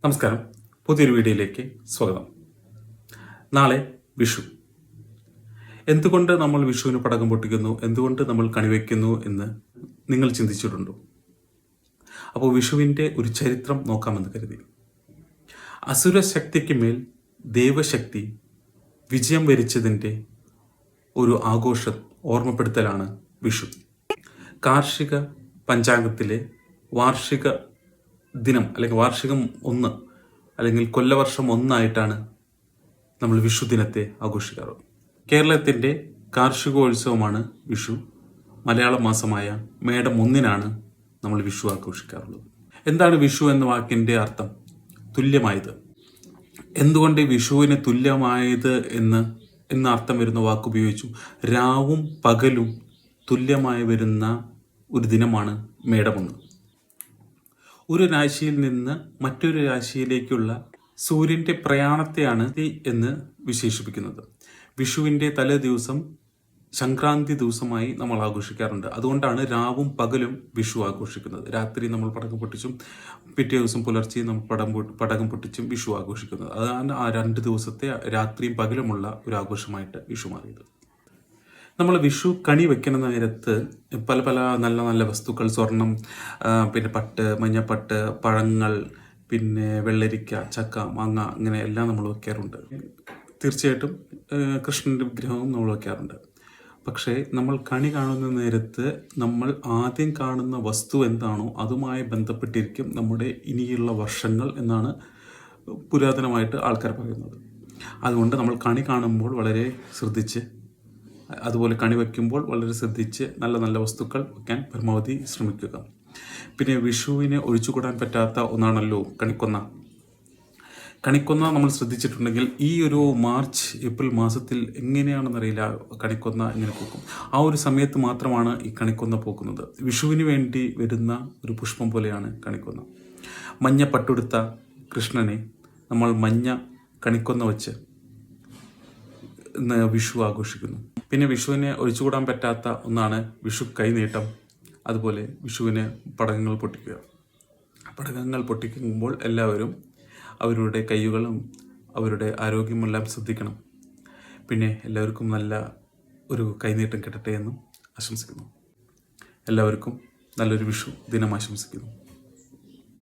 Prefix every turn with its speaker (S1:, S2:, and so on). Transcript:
S1: നമസ്കാരം, പുതിയൊരു വീഡിയോയിലേക്ക് സ്വാഗതം. നാളെ വിഷു. എന്തുകൊണ്ട് നമ്മൾ വിഷുവിന് പടക്കം പൊട്ടിക്കുന്നു, എന്തുകൊണ്ട് നമ്മൾ കണിവെക്കുന്നു എന്ന് നിങ്ങൾ ചിന്തിച്ചിട്ടുണ്ടോ? അപ്പോൾ വിഷുവിൻ്റെ ഒരു ചരിത്രം നോക്കാമെന്ന് കരുതി. അസുരശക്തിക്ക് മേൽ ദൈവശക്തി വിജയം വരിച്ചതിൻ്റെ ഒരു ഓർമ്മപ്പെടുത്തലാണ് വിഷു. കാർഷിക പഞ്ചാംഗത്തിലെ വാർഷിക ദിനം അല്ലെങ്കിൽ വാർഷികം 1 അല്ലെങ്കിൽ കൊല്ലവർഷം 1 നമ്മൾ വിഷു ദിനത്തെ ആഘോഷിക്കാറ്. കേരളത്തിൻ്റെ കാർഷികോത്സവമാണ് വിഷു. മലയാള മാസമായ മേടം 1 നമ്മൾ വിഷു ആഘോഷിക്കാറുള്ളത്. എന്താണ് വിഷു എന്ന വാക്കിൻ്റെ അർത്ഥം? തുല്യമായത്. എന്തുകൊണ്ട് വിഷുവിന് തുല്യമായത് എന്ന അർത്ഥം വരുന്ന വാക്ക് ഉപയോഗിച്ചു? രാവും പകലും തുല്യമായി വരുന്ന ഒരു ദിനമാണ് മേടം 1. ഒരു രാശിയിൽ നിന്ന് മറ്റൊരു രാശിയിലേക്കുള്ള സൂര്യൻ്റെ പ്രയാണത്തെയാണ് എന്ന് വിശേഷിപ്പിക്കുന്നത്. വിഷുവിൻ്റെ തലേ ദിവസം സംക്രാന്തി ദിവസമായി നമ്മൾ ആഘോഷിക്കാറുണ്ട്. അതുകൊണ്ടാണ് രാവും പകലും വിഷു ആഘോഷിക്കുന്നത്. രാത്രി നമ്മൾ പടക്കം പൊട്ടിച്ചും പിറ്റേ ദിവസം പുലർച്ചെ നമ്മൾ പടക്കം പൊട്ടിച്ചും വിഷു ആഘോഷിക്കുന്നത്. അതാണ് ആ 2 ദിവസത്തെ രാത്രിയും പകലുമുള്ള ഒരു ആഘോഷമായിട്ട് വിഷു മാറിയത്. നമ്മൾ വിഷു കണി വെക്കുന്ന നേരത്ത് പല നല്ല നല്ല വസ്തുക്കൾ, സ്വർണം, പിന്നെ പട്ട്, മഞ്ഞപ്പട്ട്, പഴങ്ങൾ, പിന്നെ വെള്ളരിക്ക, ചക്ക, മാങ്ങ, ഇങ്ങനെ എല്ലാം നമ്മൾ വയ്ക്കാറുണ്ട്. തീർച്ചയായിട്ടും കൃഷ്ണൻ്റെ വിഗ്രഹവും നമ്മൾ വയ്ക്കാറുണ്ട്. പക്ഷേ നമ്മൾ കണി കാണുന്ന നേരത്ത് നമ്മൾ ആദ്യം കാണുന്ന വസ്തു എന്താണോ അതുമായി ബന്ധപ്പെട്ടിരിക്കും നമ്മുടെ ഇനിയുള്ള വർഷങ്ങൾ എന്നാണ് പുരാതനമായിട്ട് ആൾക്കാർ പറയുന്നത്. അതുകൊണ്ട് നമ്മൾ കണി കാണുമ്പോൾ വളരെ ശ്രദ്ധിച്ച്, അതുപോലെ കണി വയ്ക്കുമ്പോൾ വളരെ ശ്രദ്ധിച്ച് നല്ല നല്ല വസ്തുക്കൾ വയ്ക്കാൻ പരമാവധി ശ്രമിക്കുക. പിന്നെ വിഷുവിനെ ഒഴിച്ചുകൂടാൻ പറ്റാത്ത ഒന്നാണല്ലോ കണിക്കൊന്ന. കണിക്കൊന്ന നമ്മൾ ശ്രദ്ധിച്ചിട്ടുണ്ടെങ്കിൽ ഈ ഒരു മാർച്ച് ഏപ്രിൽ മാസത്തിൽ എങ്ങനെയാണെന്നറിയില്ല കണിക്കൊന്ന ഇങ്ങനെ പൂക്കും. ആ ഒരു സമയത്ത് മാത്രമാണ് ഈ കണിക്കൊന്ന പൂക്കുന്നത്. വിഷുവിന് വേണ്ടി വരുന്ന ഒരു പുഷ്പം പോലെയാണ് കണിക്കൊന്ന. മഞ്ഞ പട്ടുടുത്ത കൃഷ്ണനെ നമ്മൾ മഞ്ഞ കണിക്കൊന്ന വെച്ച് വിഷു ആഘോഷിക്കുന്നു. പിന്നെ വിഷുവിനെ ഒഴിച്ചുകൂടാൻ പറ്റാത്ത ഒന്നാണ് വിഷു കൈനീട്ടം. അതുപോലെ വിഷുവിന് പടക്കങ്ങൾ പൊട്ടിക്കുക. പടക്കങ്ങൾ പൊട്ടിക്കുമ്പോൾ എല്ലാവരും അവരുടെ കൈകളും അവരുടെ ആരോഗ്യമെല്ലാം ശ്രദ്ധിക്കണം. പിന്നെ എല്ലാവർക്കും നല്ല ഒരു കൈനീട്ടം കിട്ടട്ടെ എന്നും ആശംസിക്കുന്നു. എല്ലാവർക്കും നല്ലൊരു വിഷു ദിനം ആശംസിക്കുന്നു.